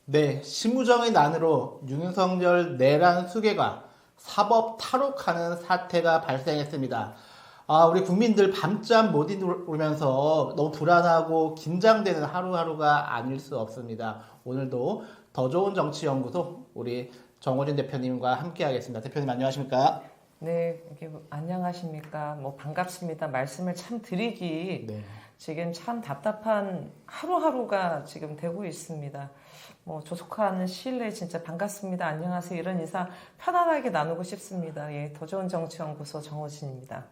네, 심우정의 난으로 윤석열 내란 수괴가 사법 탈옥하는 사태가 발생했습니다. 우리 국민들 밤잠 못 이루면서 너무 불안하고 긴장되는 하루하루가 아닐 수 없습니다. 오늘도 더 좋은 정치연구소 우리 정호진 대표님과 함께 하겠습니다. 대표님 안녕하십니까? 네, 이게 안녕하십니까? 반갑습니다. 말씀을 참 드리기 네. 지금 참 답답한 하루하루가 지금 되고 있습니다. 조속한 시일 내에 진짜 반갑습니다. 안녕하세요. 이런 인사 편안하게 나누고 싶습니다. 예, 더 좋은 정치연구소 정호진입니다.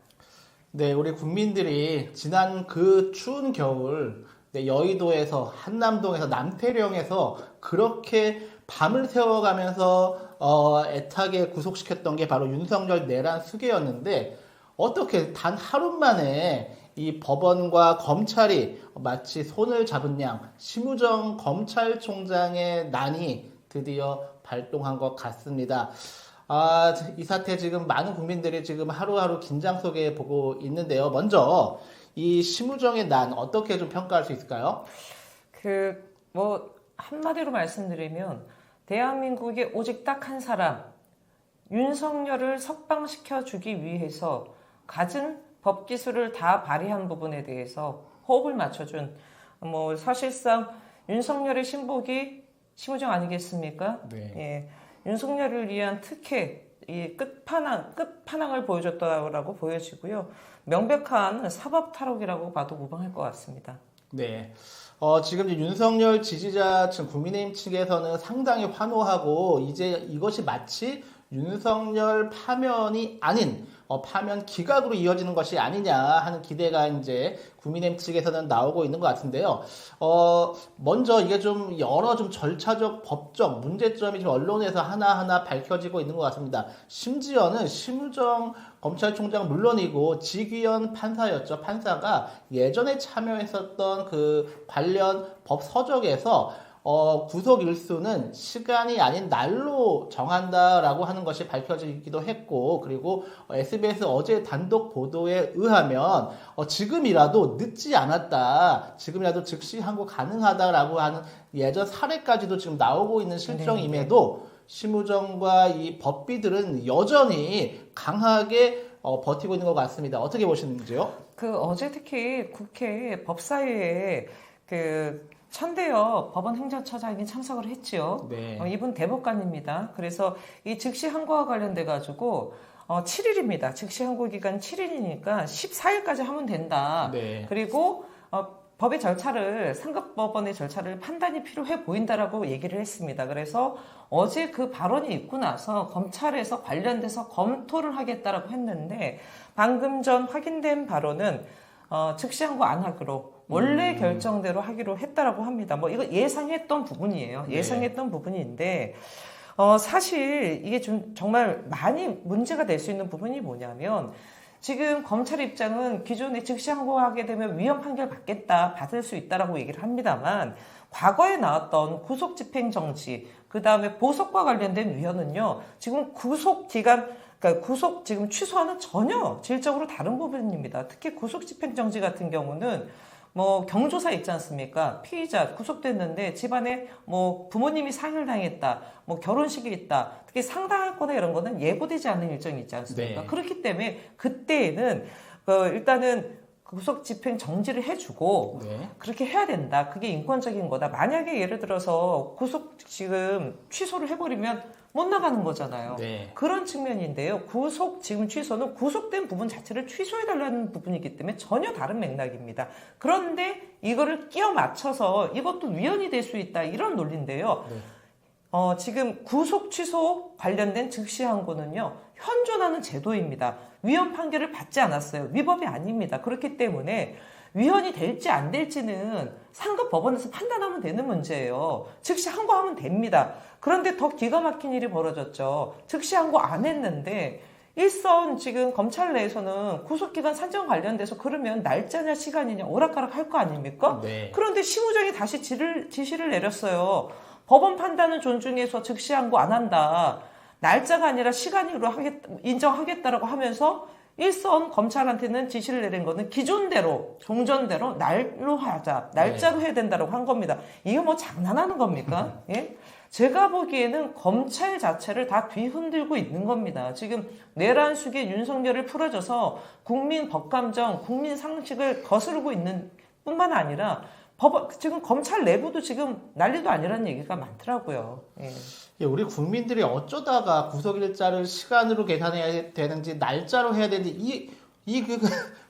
네, 우리 국민들이 지난 그 추운 겨울 네, 여의도에서 한남동에서 남태령에서 그렇게 밤을 새워가면서 애타게 구속시켰던 게 바로 윤석열 내란 수괴였는데 어떻게 단 하루 만에 이 법원과 검찰이 마치 손을 잡은 양 심우정 검찰총장의 난이 드디어 발동한 것 같습니다. 이 사태 지금 많은 국민들이 지금 하루하루 긴장 속에 보고 있는데요. 먼저 이 심우정의 난 어떻게 좀 평가할 수 있을까요? 한마디로 말씀드리면 대한민국에 오직 딱 한 사람 윤석열을 석방시켜 주기 위해서 갖은 법 기술을 다 발휘한 부분에 대해서 호흡을 맞춰준 사실상 윤석열의 신복이 심우정 아니겠습니까? 네. 예, 윤석열을 위한 특혜 이 끝판왕을 보여줬다라고 보여지고요. 명백한 사법 탈옥이라고 봐도 무방할 것 같습니다. 네. 지금 이제 윤석열 지지자 측, 국민의힘 측에서는 상당히 환호하고 이제 이것이 마치 윤석열 파면이 아닌 파면 기각으로 이어지는 것이 아니냐 하는 기대가 이제 국민의힘 측에서는 나오고 있는 것 같은데요. 먼저 이게 좀 여러 좀 절차적, 법적 문제점이 지금 언론에서 하나하나 밝혀지고 있는 것 같습니다. 심지어는 심우정 검찰총장 물론이고 지귀현 판사였죠. 판사가 예전에 참여했었던 그 관련 법 서적에서 구속 일수는 시간이 아닌 날로 정한다라고 하는 것이 밝혀지기도 했고, 그리고 SBS 어제 단독 보도에 의하면 지금이라도 늦지 않았다, 지금이라도 즉시 항고 가능하다라고 하는 예전 사례까지도 지금 나오고 있는 실정임에도 심우정과 이 법비들은 여전히 강하게 버티고 있는 것 같습니다. 어떻게 보시는지요? 어제 특히 국회 법사위에 천대엽 법원 행정처장이 참석을 했지요. 네. 이분 대법관입니다. 그래서 이 즉시 항고와 관련돼 가지고 7일입니다. 즉시 항고 기간 7일이니까 14일까지 하면 된다. 네. 그리고 법의 절차를 상급 법원의 절차를 판단이 필요해 보인다라고 얘기를 했습니다. 그래서 어제 그 발언이 있고 나서 검찰에서 관련돼서 검토를 하겠다라고 했는데 방금 전 확인된 발언은 즉시 항고 안 하기로 원래 결정대로 하기로 했다라고 합니다. 이거 예상했던 부분이에요. 예상했던 부분인데 사실 이게 좀 정말 많이 문제가 될 수 있는 부분이 뭐냐면 지금 검찰 입장은 기존에 즉시 항고하게 되면 위헌 판결 받을 수 있다라고 얘기를 합니다만 과거에 나왔던 구속 집행 정지 그 다음에 보석과 관련된 위헌은요 지금 구속 기간 그러니까 구속 지금 취소하는 전혀 질적으로 다른 부분입니다. 특히 구속 집행 정지 같은 경우는 경조사 있지 않습니까? 피의자 구속됐는데 집안에 부모님이 상일당했다, 결혼식이 있다, 특히 상당할 거나 이런 거는 예고되지 않는 일정이 있지 않습니까? 네. 그렇기 때문에 그때에는 일단은 구속 집행 정지를 해주고 네. 그렇게 해야 된다. 그게 인권적인 거다. 만약에 예를 들어서 구속 지금 취소를 해버리면 못 나가는 거잖아요. 네. 그런 측면인데요. 구속 지금 취소는 구속된 부분 자체를 취소해달라는 부분이기 때문에 전혀 다른 맥락입니다. 그런데 이거를 끼워 맞춰서 이것도 위헌이 될 수 있다. 이런 논리인데요. 네. 지금 구속 취소 관련된 즉시 항고는요. 현존하는 제도입니다. 위헌 판결을 받지 않았어요. 위법이 아닙니다. 그렇기 때문에 위헌이 될지 안 될지는 상급 법원에서 판단하면 되는 문제예요. 즉시 항고하면 됩니다. 그런데 더 기가 막힌 일이 벌어졌죠. 즉시 항고 안 했는데 일선 지금 검찰 내에서는 구속기간 산정 관련돼서 그러면 날짜냐 시간이냐 오락가락 할 거 아닙니까? 네. 그런데 심우정이 다시 지시를 내렸어요. 법원 판단은 존중해서 즉시 항고 안 한다. 날짜가 아니라 시간으로 인정하겠다라고 하면서 일선 검찰한테는 지시를 내린 거는 기존대로, 종전대로 날로 하자, 날짜로 해야 된다고 한 겁니다. 이게 뭐 장난하는 겁니까? 예? 제가 보기에는 검찰 자체를 다 뒤흔들고 있는 겁니다. 지금 내란 숙의 윤석열을 풀어줘서 국민 법감정, 국민 상식을 거스르고 있는 뿐만 아니라 지금 검찰 내부도 지금 난리도 아니라는 얘기가 많더라고요. 예. 예, 우리 국민들이 어쩌다가 구속일자를 시간으로 계산해야 되는지 날짜로 해야 되는지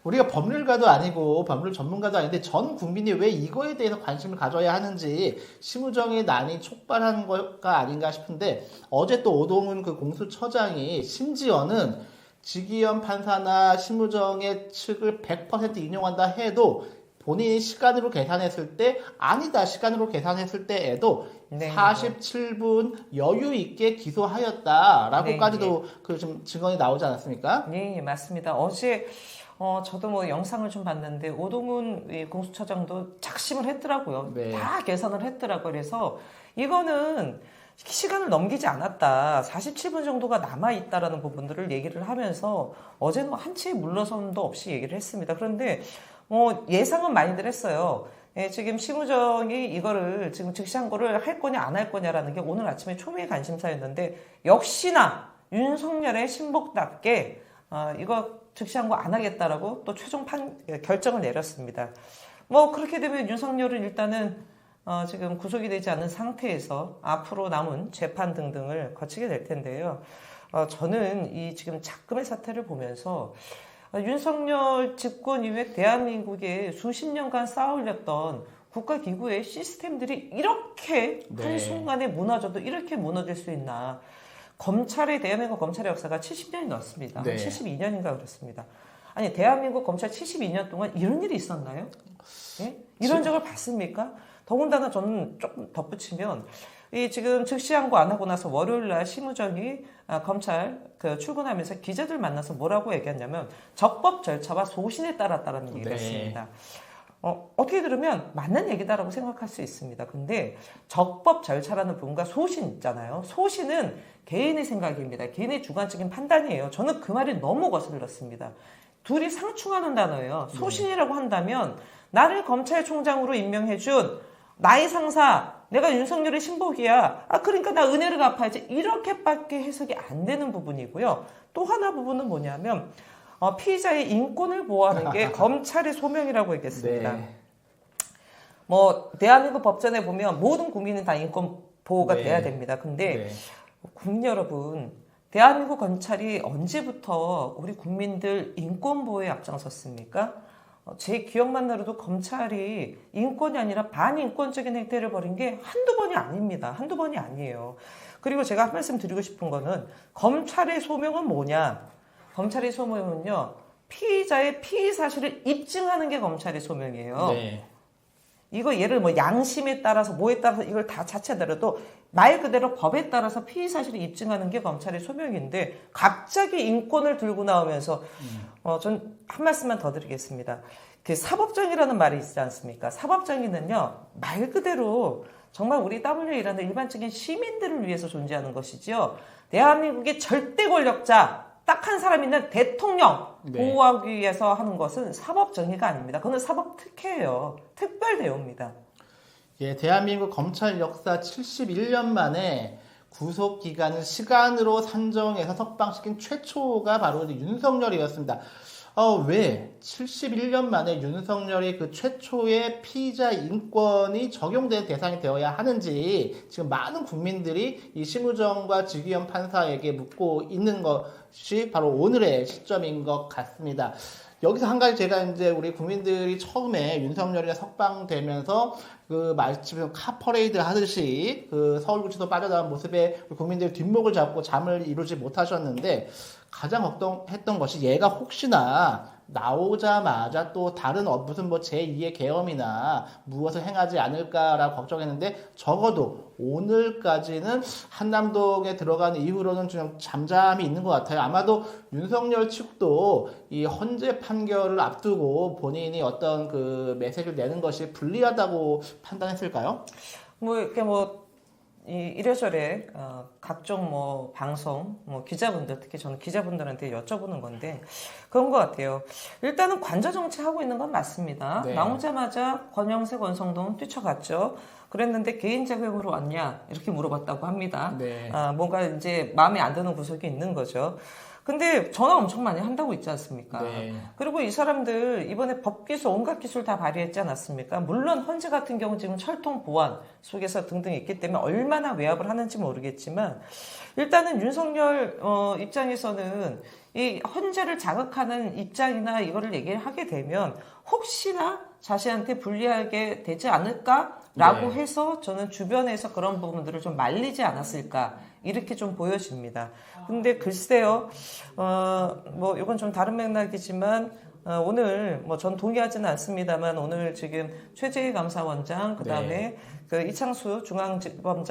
우리가 법률가도 아니고 법률 전문가도 아닌데 전 국민이 왜 이거에 대해서 관심을 가져야 하는지 심우정의 난이 촉발한 것가 아닌가 싶은데 어제 또 오동훈 그 공수처장이 심지어는 지기현 판사나 심우정의 측을 100% 인용한다 해도 본인이 시간으로 계산했을 때 아니다 시간으로 계산했을 때에도 네, 47분 여유 있게 기소하였다라고까지도 그 좀 증언이 나오지 않았습니까? 네, 맞습니다. 어제 저도 뭐 영상을 좀 봤는데 오동훈 공수처장도 작심을 했더라고요. 네. 다 계산을 했더라고요. 그래서 이거는 시간을 넘기지 않았다. 47분 정도가 남아있다라는 부분들을 얘기를 하면서 어제는 한치의 물러섬도 없이 얘기를 했습니다. 그런데 예상은 많이들 했어요. 예, 지금 심우정이 이거를 지금 즉시한 거를 할 거냐 안 할 거냐라는 게 오늘 아침에 초미의 관심사였는데 역시나 윤석열의 신복답게 이거 즉시한 거 안 하겠다라고 또 최종 결정을 내렸습니다. 뭐 그렇게 되면 윤석열은 일단은 지금 구속이 되지 않은 상태에서 앞으로 남은 재판 등등을 거치게 될 텐데요. 저는 이 지금 작금의 사태를 보면서 윤석열 집권 이후에 대한민국에 수십 년간 쌓아올렸던 국가기구의 시스템들이 이렇게 한순간에 무너져도 이렇게 무너질 수 있나. 대한민국 검찰의 역사가 70년이 넘습니다. 네. 72년인가 그렇습니다. 아니 대한민국 검찰 72년 동안 이런 일이 있었나요? 예? 이런 적을 봤습니까? 더군다나 저는 조금 덧붙이면 지금 즉시한 거 안 하고 나서 월요일 날 심우정이 검찰 출근하면서 기자들 만나서 뭐라고 얘기했냐면 적법 절차와 소신에 따랐다라는 얘기를 했습니다. 어떻게 들으면 맞는 얘기다라고 생각할 수 있습니다. 근데 적법 절차라는 부분과 소신 있잖아요. 소신은 개인의 생각입니다. 개인의 주관적인 판단이에요. 저는 그 말이 너무 거슬렸습니다. 둘이 상충하는 단어예요. 소신이라고 한다면 나를 검찰총장으로 임명해준 나의 상사, 내가 윤석열의 신복이야. 그러니까 나 은혜를 갚아야지. 이렇게밖에 해석이 안 되는 부분이고요. 또 하나 부분은 뭐냐면 피의자의 인권을 보호하는 게 검찰의 소명이라고 얘기했습니다. 네. 대한민국 법전에 보면 모든 국민은 다 인권 보호가 네. 돼야 됩니다. 근데 네. 국민 여러분, 대한민국 검찰이 언제부터 우리 국민들 인권 보호에 앞장섰습니까? 제 기억만으로도 검찰이 인권이 아니라 반인권적인 행태를 벌인 게 한두 번이 아닙니다. 한두 번이 아니에요. 그리고 제가 한 말씀 드리고 싶은 거는 검찰의 소명은 뭐냐? 검찰의 소명은요, 피의자의 피의 사실을 입증하는 게 검찰의 소명이에요. 네. 이거 예를 양심에 따라서 뭐에 따라서 이걸 다 자체더라도 말 그대로 법에 따라서 피의 사실을 입증하는 게 검찰의 소명인데 갑자기 인권을 들고 나오면서 전 한 말씀만 더 드리겠습니다. 그 사법정의라는 말이 있지 않습니까? 사법정의는요 말 그대로 정말 우리 땀 흘려 일하는 일반적인 시민들을 위해서 존재하는 것이죠. 대한민국의 절대 권력자 딱 한 사람 있는 대통령 보호하기 위해서 하는 것은 사법정의가 아닙니다. 그건 사법특혜예요. 특별대우입니다. 예, 대한민국 검찰 역사 71년 만에 구속 기간을 시간으로 산정해서 석방시킨 최초가 바로 윤석열이었습니다. 왜 71년 만에 윤석열이 그 최초의 피의자 인권이 적용된 대상이 되어야 하는지 지금 많은 국민들이 이 심우정과 지기현 판사에게 묻고 있는 것이 바로 오늘의 시점인 것 같습니다. 여기서 한 가지 제가 이제 우리 국민들이 처음에 윤석열이 석방되면서 그 마치 카퍼레이드 하듯이 그 서울구치소 빠져나온 모습에 국민들이 뒷목을 잡고 잠을 이루지 못하셨는데 가장 걱정했던 것이 얘가 혹시나 나오자마자 또 다른 무슨 제2의 계엄이나 무엇을 행하지 않을까라고 걱정했는데 적어도 오늘까지는 한남동에 들어간 이후로는 좀 잠잠히 있는 것 같아요. 아마도 윤석열 측도 이 헌재 판결을 앞두고 본인이 어떤 그 메시지를 내는 것이 불리하다고 판단했을까요? 이렇게 이래저래 각종 뭐 방송, 뭐 기자분들, 특히 저는 기자분들한테 여쭤보는 건데 그런 것 같아요. 일단은 관저 정치하고 있는 건 맞습니다. 네. 나오자마자 권영세, 권성동 뛰쳐갔죠. 그랬는데 개인 자격으로 왔냐 이렇게 물어봤다고 합니다. 네. 뭔가 이제 마음에 안 드는 구석이 있는 거죠. 근데 전화 엄청 많이 한다고 있지 않습니까? 네. 그리고 이 사람들 이번에 법기술 온갖 기술 다 발휘했지 않았습니까? 물론 헌재 같은 경우 지금 철통 보안 속에서 등등 있기 때문에 얼마나 외압을 하는지 모르겠지만 일단은 윤석열 입장에서는 이 헌재를 자극하는 입장이나 이거를 얘기하게 되면 혹시나 자신한테 불리하게 되지 않을까라고 네. 해서 저는 주변에서 그런 부분들을 좀 말리지 않았을까 이렇게 좀 보여집니다. 근데 글쎄요, 뭐 이건 좀 다른 맥락이지만 오늘 뭐 전 동의하지는 않습니다만 오늘 지금 최재희 감사원장 그다음에 그 이창수 중앙지검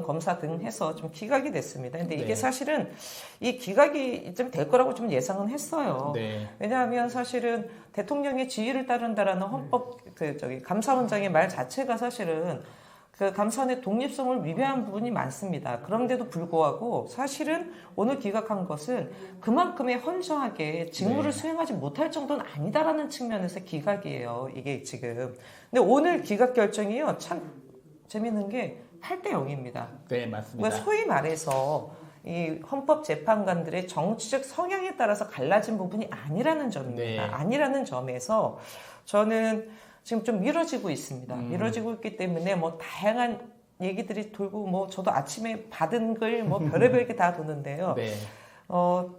검사 등 해서 좀 기각이 됐습니다. 근데 이게 네. 사실은 이 기각이 좀 될 거라고 좀 예상은 했어요. 네. 왜냐하면 사실은 대통령의 지휘를 따른다라는 헌법 감사원장의 말 자체가 사실은 그 감사원의 독립성을 위배한 부분이 많습니다. 그런데도 불구하고 사실은 오늘 기각한 것은 그만큼의 헌정하게 직무를 네. 수행하지 못할 정도는 아니다라는 측면에서 기각이에요. 이게 지금. 근데 오늘 기각 결정이요. 참 재밌는 게 8대 0입니다. 네, 맞습니다. 그러니까 소위 말해서 이 헌법재판관들의 정치적 성향에 따라서 갈라진 부분이 아니라는 점입니다. 네. 아니라는 점에서 저는 지금 좀 미뤄지고 있습니다. 미뤄지고 있기 때문에 뭐 다양한 얘기들이 돌고 뭐 저도 아침에 받은 글 뭐 별의별 게 다 도는데요. 네.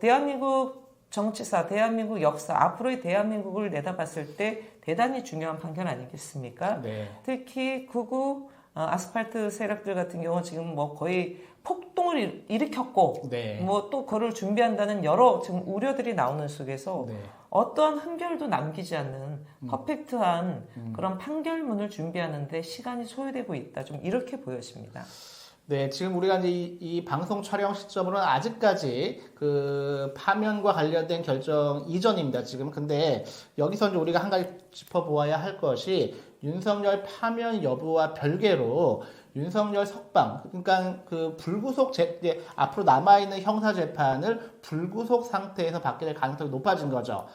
대한민국 정치사, 대한민국 역사, 앞으로의 대한민국을 내다봤을 때 대단히 중요한 판결 아니겠습니까? 네. 특히 극우 아스팔트 세력들 같은 경우 지금 뭐 거의 폭동을 일으켰고 네. 뭐 또 그걸 준비한다는 여러 지금 우려들이 나오는 속에서 네. 어떠한 흠결도 남기지 않는 퍼펙트한 그런 판결문을 준비하는데 시간이 소요되고 있다. 좀 이렇게 보여집니다. 네, 지금 우리가 이제 이 방송 촬영 시점으로는 아직까지 그 파면과 관련된 결정 이전입니다, 지금. 근데 여기서 이제 우리가 한 가지 짚어보아야 할 것이 윤석열 파면 여부와 별개로 윤석열 석방, 그러니까 그 불구속 이제 앞으로 남아있는 형사재판을 불구속 상태에서 받게 될 가능성이 높아진 거죠.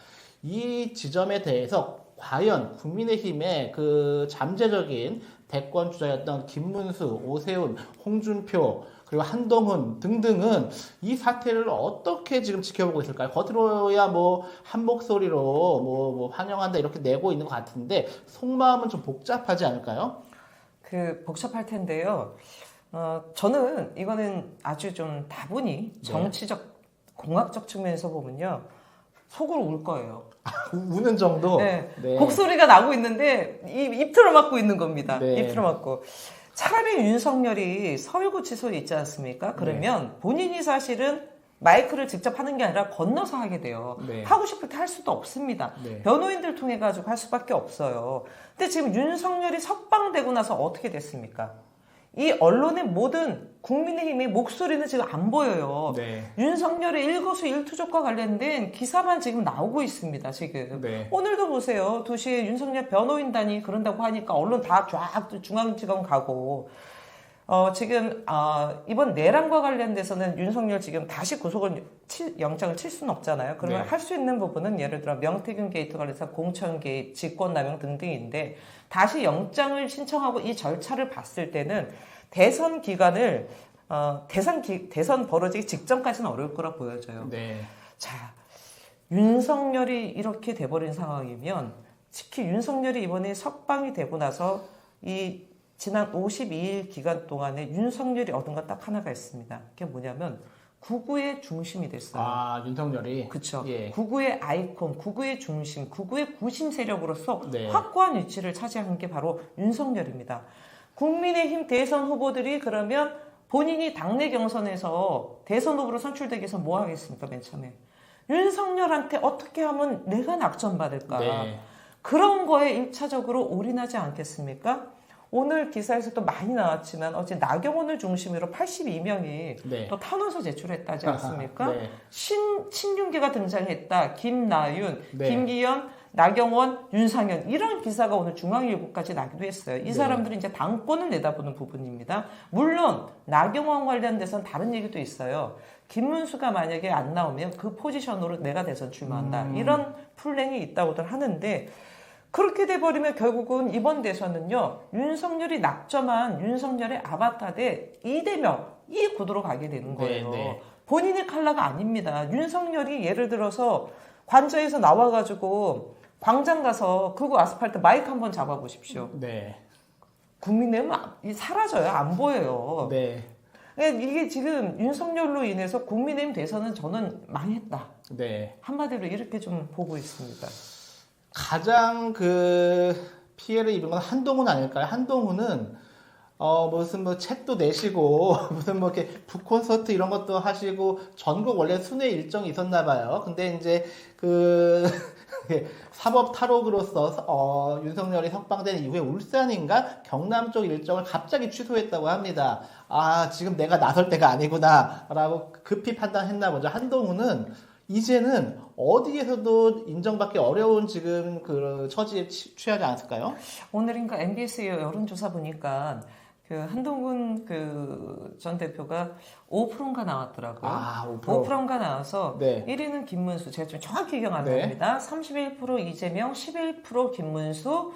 이 지점에 대해서 과연 국민의힘의 그 잠재적인 대권 주자였던 김문수, 오세훈, 홍준표, 그리고 한동훈 등등은 이 사태를 어떻게 지금 지켜보고 있을까요? 겉으로야 뭐 한 목소리로 뭐 환영한다 이렇게 내고 있는 것 같은데 속마음은 좀 복잡하지 않을까요? 복잡할 텐데요. 저는 이거는 아주 좀 다분히 정치적, 공학적 측면에서 보면요. 속으로 울 거예요. 우는 정도? 네. 네. 곡소리가 나고 있는데 입 틀어막고 있는 겁니다. 네. 입 틀어막고. 차라리 윤석열이 서울구치소에 있지 않습니까? 그러면 본인이 사실은 마이크를 직접 하는 게 아니라 건너서 하게 돼요. 네. 하고 싶을 때 할 수도 없습니다. 네. 변호인들 통해 가지고 할 수밖에 없어요. 근데 지금 윤석열이 석방되고 나서 어떻게 됐습니까? 이 언론의 모든 국민의힘의 목소리는 지금 안 보여요. 네. 윤석열의 일거수일투족과 관련된 기사만 지금 나오고 있습니다. 지금. 네. 오늘도 보세요. 2시에 윤석열 변호인단이 그런다고 하니까 언론 다 쫙 중앙지검 가고 지금 이번 내란과 관련돼서는 윤석열 지금 다시 영장을 칠 수는 없잖아요. 그러면 네. 할 수 있는 부분은 예를 들어 명태균 게이트 관련해서 공천 개입, 직권남용 등등인데 다시 영장을 신청하고 이 절차를 봤을 때는 대선 기간을 대선 벌어지기 직전까지는 어려울 거라 보여져요. 네. 자, 윤석열이 이렇게 돼버린 상황이면 특히 윤석열이 이번에 석방이 되고 나서 이 지난 52일 기간 동안에 윤석열이 얻은 건 딱 하나가 있습니다. 그게 뭐냐면 구구의 중심이 됐어요. 윤석열이. 그렇죠. 예. 구구의 아이콘, 구구의 중심, 구구의 구심 세력으로서 네. 확고한 위치를 차지한 게 바로 윤석열입니다. 국민의힘 대선 후보들이 그러면 본인이 당내 경선에서 대선 후보로 선출되기 위해서 뭐 하겠습니까? 맨 처음에. 윤석열한테 어떻게 하면 내가 낙점받을까? 네. 그런 거에 1차적으로 올인하지 않겠습니까? 오늘 기사에서도 많이 나왔지만 어제 나경원을 중심으로 82명이 네. 또 탄원서 제출했다지 않습니까? 네. 신윤계가 등장했다. 김나윤, 네. 김기현, 나경원, 윤상현 이런 기사가 오늘 중앙일보까지 나기도 했어요. 이 네. 사람들은 이제 당권을 내다보는 부분입니다. 물론 나경원 관련돼서는 다른 얘기도 있어요. 김문수가 만약에 안 나오면 그 포지션으로 내가 대선 출마한다. 이런 플랜이 있다고들 하는데 그렇게 돼버리면 결국은 이번 대선은요. 윤석열이 낙점한 윤석열의 아바타 대 이재명 이 구도로 가게 되는 거예요. 네. 본인의 칼라가 아닙니다. 윤석열이 예를 들어서 관저에서 나와가지고 광장 가서 그리고 아스팔트 마이크 한번 잡아보십시오. 네. 국민의힘은 사라져요. 안 보여요. 네. 이게 지금 윤석열로 인해서 국민의힘 대선은 저는 망했다. 네. 한마디로 이렇게 좀 보고 있습니다. 가장 피해를 입은 건 한동훈 아닐까요? 한동훈은 무슨 책도 내시고 무슨 이렇게 북콘서트 이런 것도 하시고 전국 원래 순회 일정이 있었나 봐요. 근데 이제 사법 탈옥으로서 윤석열이 석방된 이후에 울산인가 경남 쪽 일정을 갑자기 취소했다고 합니다. 아, 지금 내가 나설 때가 아니구나라고 급히 판단했나 보죠. 한동훈은 이제는 어디에서도 인정받기 어려운 지금 처지에 취하지 않았을까요? 오늘인가 MBS 여론조사 보니까 한동훈 전 대표가 5%인가 나왔더라고요. 아, 5%. 5%인가 나와서 네. 1위는 김문수. 제가 좀 정확히 기억 안 네. 납니다. 31% 이재명, 11% 김문수,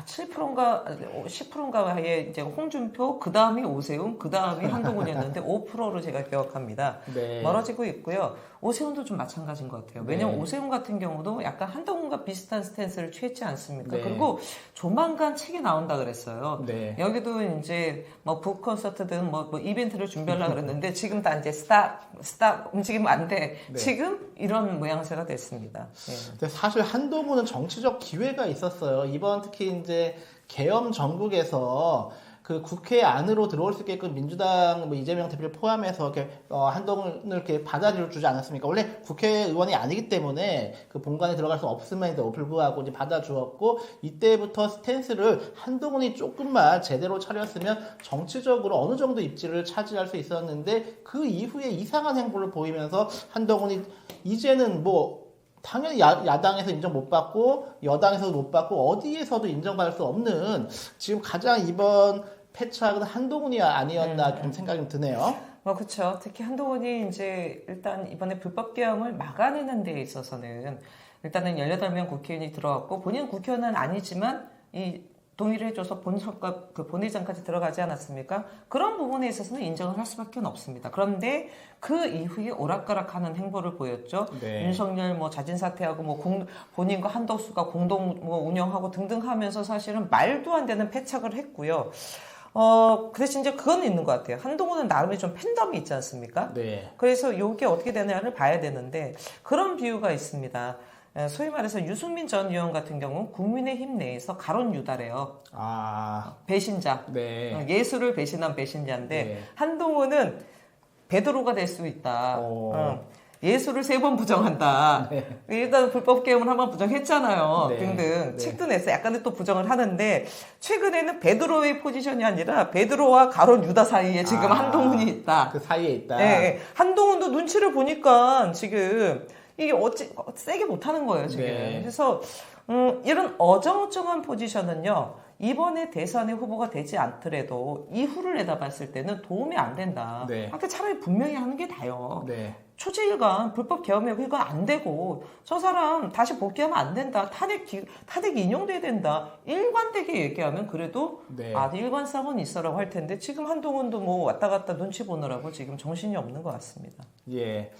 7%인가 10%인가에 이제 홍준표, 그 다음이 오세훈, 그 다음이 한동훈이었는데 5%로 제가 기억합니다. 네. 멀어지고 있고요. 오세훈도 좀 마찬가지인 것 같아요. 왜냐면 네. 오세훈 같은 경우도 약간 한동훈과 비슷한 스탠스를 취했지 않습니까? 네. 그리고 조만간 책이 나온다 그랬어요. 네. 여기도 이제 북콘서트든 이벤트를 준비하려고 그랬는데 지금 다 이제 스탑 움직이면 안 돼. 네. 지금 이런 모양새가 됐습니다. 예. 근데 사실 한동훈은 정치적 기회가 있었어요. 이번 특히 이제 계엄 전국에서 국회 안으로 들어올 수 있게끔 민주당 이재명 대표를 포함해서 이렇게 한동훈을 이렇게 받아주지 않았습니까? 원래 국회의원이 아니기 때문에 본관에 들어갈 수 없음에도 불구하고 이제 받아주었고 이때부터 스탠스를 한동훈이 조금만 제대로 차렸으면 정치적으로 어느 정도 입지를 차지할 수 있었는데 그 이후에 이상한 행보를 보이면서 한동훈이 이제는 당연히 야당에서 인정 못 받고 여당에서도 못 받고 어디에서도 인정받을 수 없는 지금 가장 이번 패착은 한동훈이 아니었나 좀 생각이 드네요. 그렇죠. 특히 한동훈이 이제 일단 이번에 불법 계엄을 막아내는 데 있어서는 일단은 18명 국회의원이 들어왔고 본인은 국회의원은 아니지만 이 동의를 해줘서 본회의장까지 들어가지 않았습니까? 그런 부분에 있어서는 인정을 할 수밖에 없습니다. 그런데 그 이후에 오락가락하는 행보를 보였죠. 네. 윤석열 자진 사퇴하고 본인과 한덕수가 공동 운영하고 등등 하면서 사실은 말도 안 되는 패착을 했고요. 그 대신 이제 그건 있는 것 같아요. 한동훈은 나름의 좀 팬덤이 있지 않습니까? 네. 그래서 이게 어떻게 되느냐를 봐야 되는데 그런 비유가 있습니다. 소위 말해서 유승민 전 의원 같은 경우 국민의힘 내에서 가론 유다래요. 배신자. 네. 예수를 배신한 배신자인데 네. 한동훈은 베드로가 될 수 있다. 예수를 3번 부정한다. 네. 일단 불법 계엄을 한번 부정했잖아요. 네. 등등. 네. 책도 냈어요. 약간은 또 부정을 하는데 최근에는 베드로의 포지션이 아니라 베드로와 가론 유다 사이에 지금 한동훈이 있다. 그 사이에 있다. 네. 한동훈도 눈치를 보니까 지금 이게 세게 못하는 거예요, 지금. 네. 그래서, 이런 어정쩡한 포지션은요, 이번에 대선의 후보가 되지 않더라도 이후를 내다봤을 때는 도움이 안 된다. 네. 차라리 분명히 하는 게 나아요. 네. 초지일관, 불법 계엄이고 이거 안 되고, 저 사람 다시 복귀하면 안 된다. 탄핵이 인용돼야 된다. 일관되게 얘기하면 그래도, 네. 일관성은 있어라고 할 텐데, 지금 한동훈도 왔다 갔다 눈치 보느라고 지금 정신이 없는 것 같습니다. 예.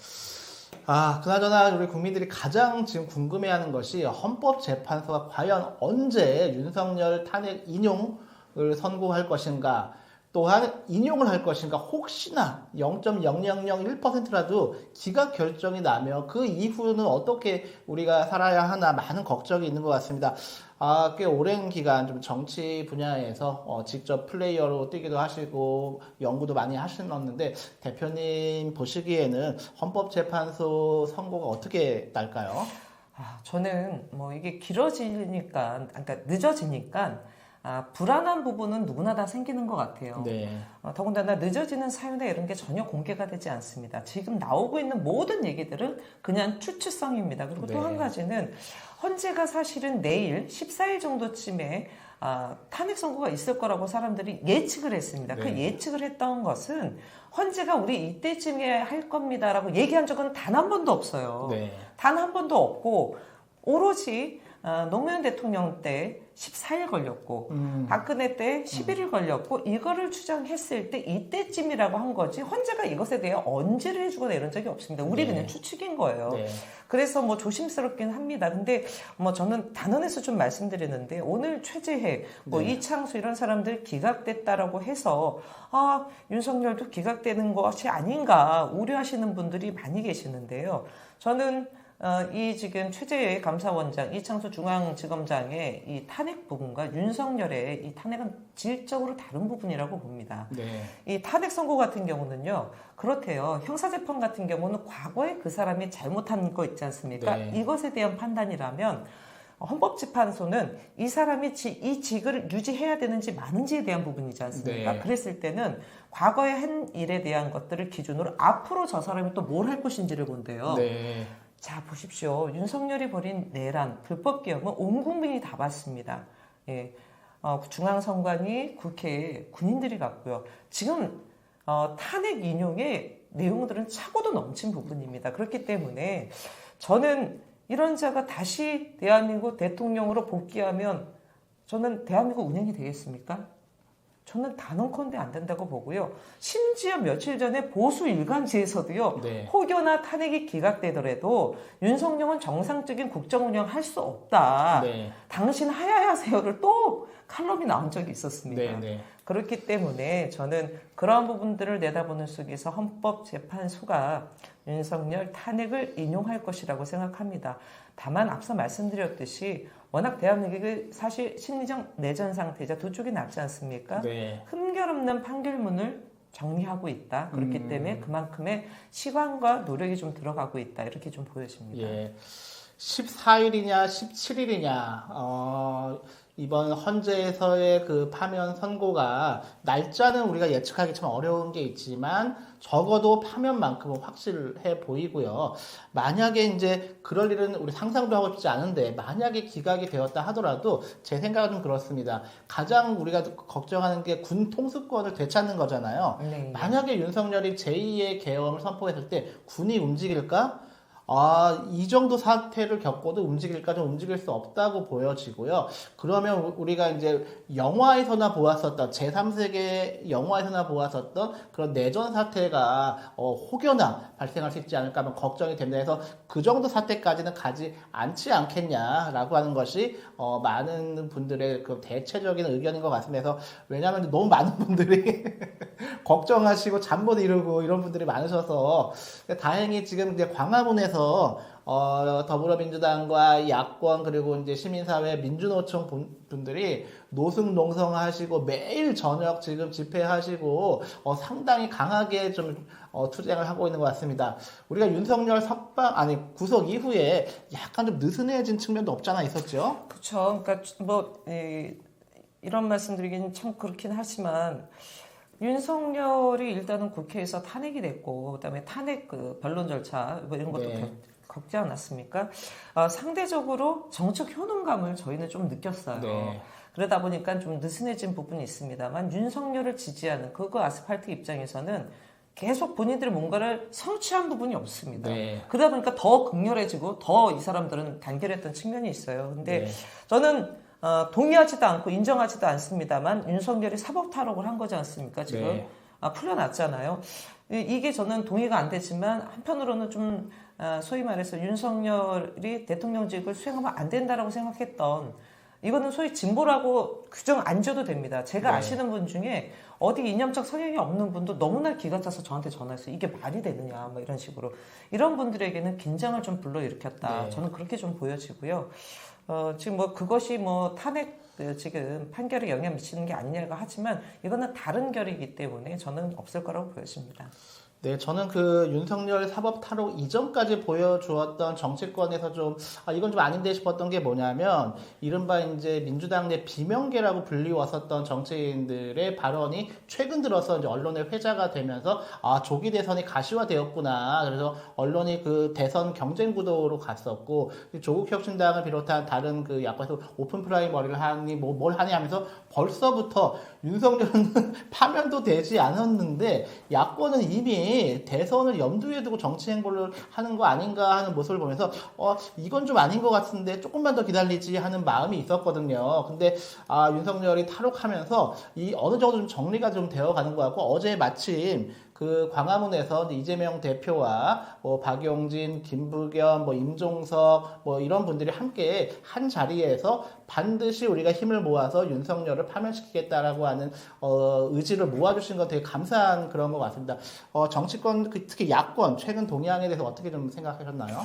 그나저나 우리 국민들이 가장 지금 궁금해하는 것이 헌법재판소가 과연 언제 윤석열 탄핵 인용을 선고할 것인가, 또한 인용을 할 것인가, 혹시나 0.0001%라도 기각 결정이 나면 그 이후는 어떻게 우리가 살아야 하나 많은 걱정이 있는 것 같습니다. 꽤 오랜 기간 좀 정치 분야에서 직접 플레이어로 뛰기도 하시고 연구도 많이 하셨는데 대표님 보시기에는 헌법재판소 선고가 어떻게 날까요? 저는 이게 길어지니까, 그러니까 늦어지니까 불안한 부분은 누구나 다 생기는 것 같아요. 네. 더군다나 늦어지는 사유나 이런 게 전혀 공개가 되지 않습니다. 지금 나오고 있는 모든 얘기들은 그냥 추측성입니다. 그리고 또 네. 한 가지는 헌재가 사실은 내일 14일 정도쯤에 탄핵 선고가 있을 거라고 사람들이 예측을 했습니다. 네. 그 예측을 했던 것은 헌재가 우리 이때쯤에 할 겁니다라고 얘기한 적은 단 한 번도 없어요. 네. 단 한 번도 없고 오로지 노무현 대통령 때 14일 걸렸고 박근혜 때 11일 걸렸고 이거를 추정했을 때 이때쯤이라고 한 거지 헌재가 이것에 대해 언제를 해주거나 이런 적이 없습니다. 우리 네. 그냥 추측인 거예요. 네. 그래서 뭐 조심스럽긴 합니다. 근데 뭐 저는 단언해서 좀 말씀드리는데 오늘 최재해, 뭐 네. 이창수 이런 사람들 기각됐다라고 해서 윤석열도 기각되는 것이 아닌가 우려하시는 분들이 많이 계시는데요. 저는 이 지금 최재해 감사원장, 이창수 중앙지검장의 이 탄핵 부분과 윤석열의 이 탄핵은 질적으로 다른 부분이라고 봅니다. 네. 이 탄핵 선고 같은 경우는요, 그렇대요. 형사재판 같은 경우는 과거에 그 사람이 잘못한 거 있지 않습니까? 네. 이것에 대한 판단이라면 헌법재판소는 이 사람이 이 직을 유지해야 되는지 마는지에 대한 부분이지 않습니까? 네. 그랬을 때는 과거에 한 일에 대한 것들을 기준으로 앞으로 저 사람이 또 뭘 할 것인지를 본대요. 네. 자, 보십시오. 윤석열이 벌인 내란, 불법 개혁은 온 국민이 다 봤습니다. 예. 중앙선관위, 국회에 군인들이 갔고요. 지금 탄핵 인용의 내용들은 차고도 넘친 부분입니다. 그렇기 때문에 저는 이런 자가 다시 대한민국 대통령으로 복귀하면 저는 대한민국 운영이 되겠습니까? 저는 단언컨대 안 된다고 보고요. 심지어 며칠 전에 보수 일간지에서도요. 네. 혹여나 탄핵이 기각되더라도 윤석열은 정상적인 국정 운영할 수 없다. 네. 당신 하야하세요를 또 칼럼이 나온 적이 있었습니다. 네. 네. 그렇기 때문에 저는 그러한 부분들을 내다보는 속에서 헌법재판소가 윤석열 탄핵을 인용할 것이라고 생각합니다. 다만 앞서 말씀드렸듯이 워낙 대한민국이 사실 심리적 내전 상태자 두 쪽이 낫지 않습니까? 네. 흠결없는 판결문을 정리하고 있다. 그렇기 때문에 그만큼의 시간과 노력이 좀 들어가고 있다. 이렇게 좀 보여집니다. 예. 14일이냐, 17일이냐, 이번 헌재에서의 그 파면 선고가 날짜는 우리가 예측하기 참 어려운 게 있지만 적어도 파면만큼은 확실해 보이고요. 만약에 이제 그럴 일은 우리 상상도 하고 싶지 않은데 만약에 기각이 되었다 하더라도 제 생각은 좀 그렇습니다. 가장 우리가 걱정하는 게 군 통수권을 되찾는 거잖아요. 네. 만약에 윤석열이 제2의 계엄을 선포했을 때 군이 움직일까? 이 정도 사태를 겪고도 움직일까 좀 움직일 수 없다고 보여지고요. 그러면 우리가 이제 영화에서나 보았었던 제3세계 영화에서나 보았었던 그런 내전 사태가 혹여나 발생할 수 있지 않을까 하면 걱정이 됩니다. 그래서 그 정도 사태까지는 가지 않지 않겠냐라고 하는 것이 많은 분들의 그 대체적인 의견인 것 같습니다. 그래서 왜냐하면 너무 많은 분들이 걱정하시고 잠 못 이루고 이런 분들이 많으셔서 다행히 지금 이제 광화문에서 더불어민주당과 야권 그리고 이제 시민사회 민주노총 분들이 노숙농성하시고 매일 저녁 지금 집회하시고 상당히 강하게 좀 투쟁을 하고 있는 것 같습니다. 우리가 윤석열 구속 이후에 약간 좀 느슨해진 측면도 없잖아 있었죠? 그렇죠. 그러니까 뭐 이런 말씀드리기는 참 그렇긴 하지만. 윤석열이 일단은 국회에서 탄핵이 됐고, 그다음에 탄핵 그 변론 절차 뭐 이런 것도 네. 겪지 않았습니까? 상대적으로 정책 효능감을 저희는 좀 느꼈어요. 네. 그러다 보니까 좀 느슨해진 부분이 있습니다만 윤석열을 지지하는 그거 아스팔트 입장에서는 계속 본인들이 뭔가를 성취한 부분이 없습니다. 네. 그러다 보니까 더 극렬해지고 더 이 사람들은 단결했던 측면이 있어요. 근데 네. 저는 동의하지도 않고 인정하지도 않습니다만 윤석열이 사법 탈옥을 한 거지 않습니까? 지금 네. 풀려났잖아요. 이게 저는 동의가 안 되지만 한편으로는 좀 소위 말해서 윤석열이 대통령직을 수행하면 안 된다라고 생각했던 이거는 소위 진보라고 규정 안 줘도 됩니다. 제가 네. 아시는 분 중에 어디 이념적 성향이 없는 분도 너무나 기가 차서 저한테 전화했어요. 이게 말이 되느냐, 뭐 이런 식으로. 이런 분들에게는 긴장을 좀 불러일으켰다. 네. 저는 그렇게 좀 보여지고요. 지금 뭐 그것이 뭐 탄핵 지금 판결에 영향 미치는 게 아니냐고 하지만 이거는 다른 결이기 때문에 저는 없을 거라고 보여집니다. 네, 저는 그 윤석열 사법 탈옥 이전까지 보여주었던 정치권에서 좀, 이건 좀 아닌데 싶었던 게 뭐냐면, 이른바 이제 민주당 내 비명계라고 불리웠었던 정치인들의 발언이 최근 들어서 이제 언론의 회자가 되면서, 조기 대선이 가시화되었구나. 그래서 언론이 그 대선 경쟁 구도로 갔었고, 조국 혁신당을 비롯한 다른 그 야권에서 오픈 프라이머리를 하니, 뭘 하니 하면서 벌써부터 윤석열은 파면도 되지 않았는데, 야권은 이미 대선을 염두에 두고 정치 행보를 하는 거 아닌가 하는 모습을 보면서 이건 좀 아닌 것 같은데 조금만 더 기다리지 하는 마음이 있었거든요. 근데 윤석열이 탈옥하면서 이 어느 정도 좀 정리가 좀 되어가는 것 같고 어제 마침 그 광화문에서 이재명 대표와 박용진, 김부겸, 임종석 이런 분들이 함께 한 자리에서 반드시 우리가 힘을 모아서 윤석열을 파면시키겠다라고 하는 의지를 모아주신 건 되게 감사한 그런 것 같습니다. 정치권 특히 야권 최근 동향에 대해서 어떻게 좀 생각하셨나요?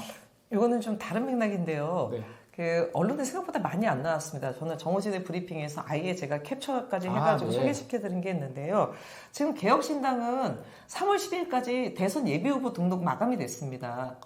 이거는 좀 다른 맥락인데요. 네. 그 언론에 생각보다 많이 안 나왔습니다. 저는 정호진의 브리핑에서 아예 제가 캡처까지 해가지고 네. 소개시켜드린 게 있는데요. 지금 개혁신당은 3월 10일까지 대선 예비후보 등록 마감이 됐습니다.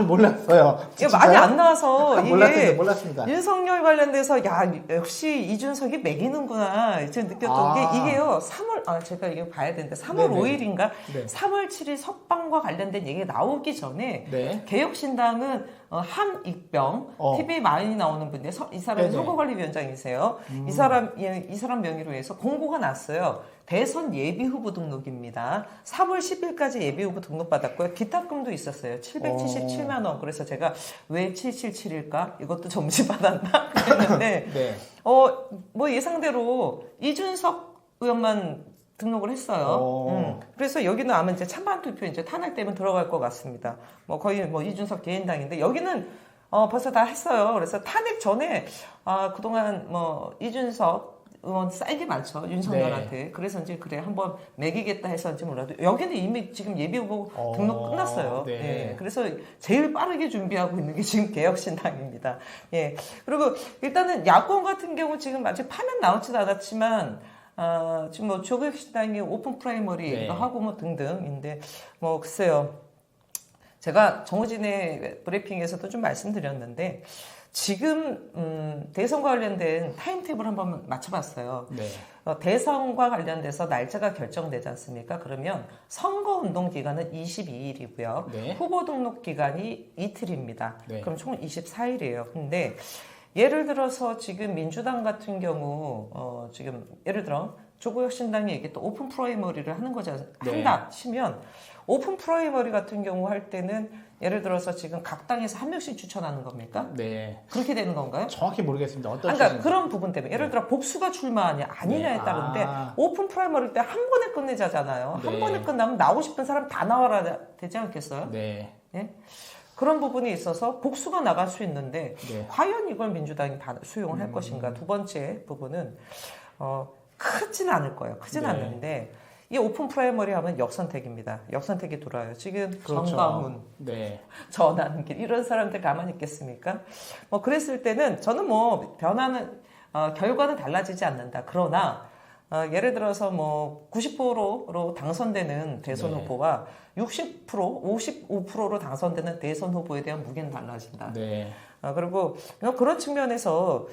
몰랐어요. 이게 많이 안 나와서 이게 몰랐습니다. 윤석열 관련돼서 역시 이준석이 매기는구나 지금 느꼈던 게 이게요. 3월 제가 이거 봐야 되는데 3월 네네. 5일인가 네. 3월 7일 석방과 관련된 얘기가 나오기 전에 네. 개혁신당은 함익병 TV 많이 나오는 분인데 이 사람이 네네. 선거관리위원장이세요. 이 사람 명의로 해서 공고가 났어요. 대선 예비후보 등록입니다. 3월 10일까지 예비후보 등록받았고요. 기탁금도 있었어요. 777만 원. 그래서 제가 왜 777일까? 이것도 점심받았나? 그랬는데 네. 예상대로 이준석 의원만 등록을 했어요. 그래서 여기는 아마 이제 찬반 투표 이제 탄핵 때문에 들어갈 것 같습니다. 거의 이준석 개인당인데 여기는 벌써 다 했어요. 그래서 탄핵 전에 그동안 이준석 의원 쌓인 많죠. 윤석열한테. 네. 그래서 이제 그래 한번 매기겠다 해서인지 몰라도 여기는 이미 지금 예비후보 등록 끝났어요. 네. 예. 그래서 제일 빠르게 준비하고 있는 게 지금 개혁신당입니다. 예. 그리고 일단은 야권 같은 경우 지금 아직 파면 나오지도 않았지만 지금 조국신당이 오픈 프라이머리도 하고 등등인데 글쎄요. 제가 정우진의 브리핑에서도 좀 말씀드렸는데 지금 대선과 관련된 타임테이블 한번 맞춰봤어요. 네. 대선과 관련돼서 날짜가 결정되지 않습니까? 그러면 선거운동 기간은 22일이고요. 네. 후보 등록 기간이 이틀입니다. 네. 그럼 총 24일이에요. 근데 예를 들어서 지금 민주당 같은 경우 지금 예를 들어 조국혁신당이 얘기했던 오픈 프라이머리를 하는 거죠. 한다 치면 오픈 프라이머리 같은 경우 할 때는 예를 들어서 지금 각 당에서 한 명씩 추천하는 겁니까? 네. 그렇게 되는 건가요? 정확히 모르겠습니다. 그러니까 그런 부분 때문에 예를 들어 복수가 출마하냐 아니냐에 따른데 오픈 프라이머리 때 한 번에 끝내자잖아요. 한 번에 끝나면 나오고 싶은 사람 다 나와야 되지 않겠어요? 네. 예? 그런 부분이 있어서 복수가 나갈 수 있는데 네. 과연 이걸 민주당이 다 수용을 할 것인가? 두 번째 부분은 크지는 않을 거예요. 크지는 않는데 이 오픈 프라이머리 하면 역선택입니다. 역선택이 돌아요. 지금 그렇죠. 정광훈, 전한길 이런 사람들 가만히 있겠습니까? 그랬을 때는 저는 변화는 결과는 달라지지 않는다. 그러나 예를 들어서 90%로 당선되는 대선 후보와 60%, 55%로 당선되는 대선 후보에 대한 무게는 달라진다. 네. 그리고 그런 측면에서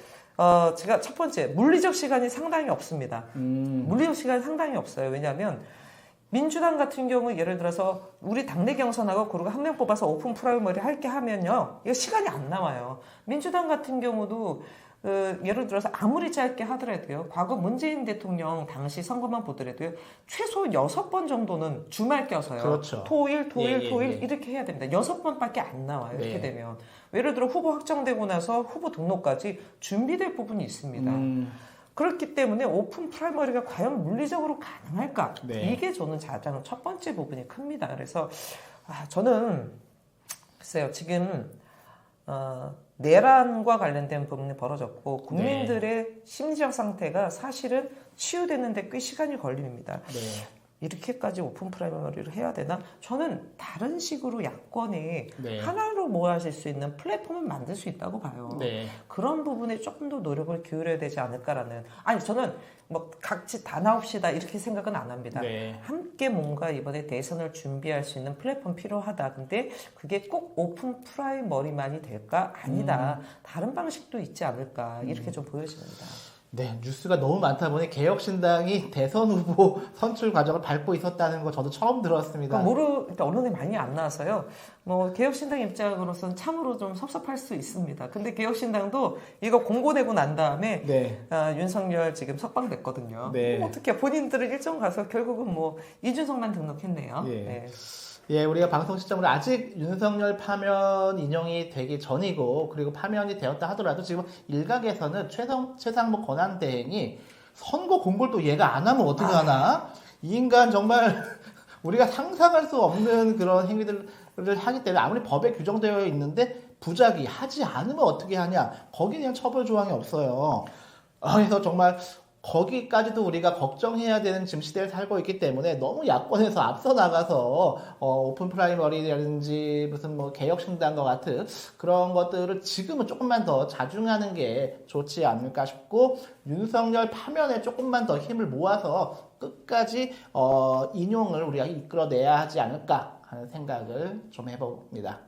제가 첫 번째 물리적 시간이 상당히 없습니다. 물리적 시간이 상당히 없어요. 왜냐하면 민주당 같은 경우 예를 들어서 우리 당내 경선하고 그리고 한 명 뽑아서 오픈 프라이머리 할게 하면요, 이거 시간이 안 남아요. 민주당 같은 경우도 예를 들어서 아무리 짧게 하더라도요, 과거 문재인 대통령 당시 선거만 보더라도요, 최소 6번 정도는 주말 껴서요. 그렇죠. 토일 이렇게 해야 됩니다. 6번밖에 안 나와요. 이렇게 되면. 예를 들어 후보 확정되고 나서 후보 등록까지 준비될 부분이 있습니다. 그렇기 때문에 오픈 프라이머리가 과연 물리적으로 가능할까? 이게 저는 가장 첫 번째 부분이 큽니다. 그래서 저는 글쎄요, 지금 내란과 관련된 부분이 벌어졌고 국민들의 심리적 상태가 사실은 치유되는데 꽤 시간이 걸립니다. 이렇게까지 오픈 프라이머리를 해야 되나? 저는 다른 식으로 야권이 네. 하나로 모아질 수 있는 플랫폼을 만들 수 있다고 봐요. 네. 그런 부분에 조금 더 노력을 기울여야 되지 않을까라는. 아니 저는 뭐 같이 다 나옵시다 이렇게 생각은 안 합니다. 네. 함께 뭔가 이번에 대선을 준비할 수 있는 플랫폼 필요하다. 근데 그게 꼭 오픈 프라이머리만이 될까? 아니다. 다른 방식도 있지 않을까? 이렇게 좀 보여집니다. 네, 뉴스가 너무 많다 보니 개혁신당이 대선 후보 선출 과정을 밟고 있었다는 거 저도 처음 들었습니다. 그러니까 언론에 많이 안 나와서요. 뭐 개혁신당 입장으로서는 참으로 좀 섭섭할 수 있습니다. 근데 개혁신당도 이거 공고되고 난 다음에 네. 윤석열 지금 석방됐거든요. 네. 어떻게 본인들은 일정 가서 결국은 뭐 이준석만 등록했네요. 예. 네. 예, 우리가 방송 시점으로 아직 윤석열 파면 인용이 되기 전이고, 그리고 파면이 되었다 하더라도 지금 일각에서는 최상목 권한대행이 선거 공고를 또 얘가 안 하면 어떻게 하나? 이 인간 정말 우리가 상상할 수 없는 그런 행위들을 하기 때문에 아무리 법에 규정되어 있는데 부작위 하지 않으면 어떻게 하냐? 거기에 대한 처벌 조항이 없어요. 그래서 정말 거기까지도 우리가 걱정해야 되는 지금 시대를 살고 있기 때문에 너무 야권에서 앞서 나가서 오픈 프라이머리라든지 무슨 뭐 개혁신당과 같은 그런 것들을 지금은 조금만 더 자중하는 게 좋지 않을까 싶고, 윤석열 파면에 조금만 더 힘을 모아서 끝까지 인용을 우리가 이끌어내야 하지 않을까 하는 생각을 좀 해봅니다.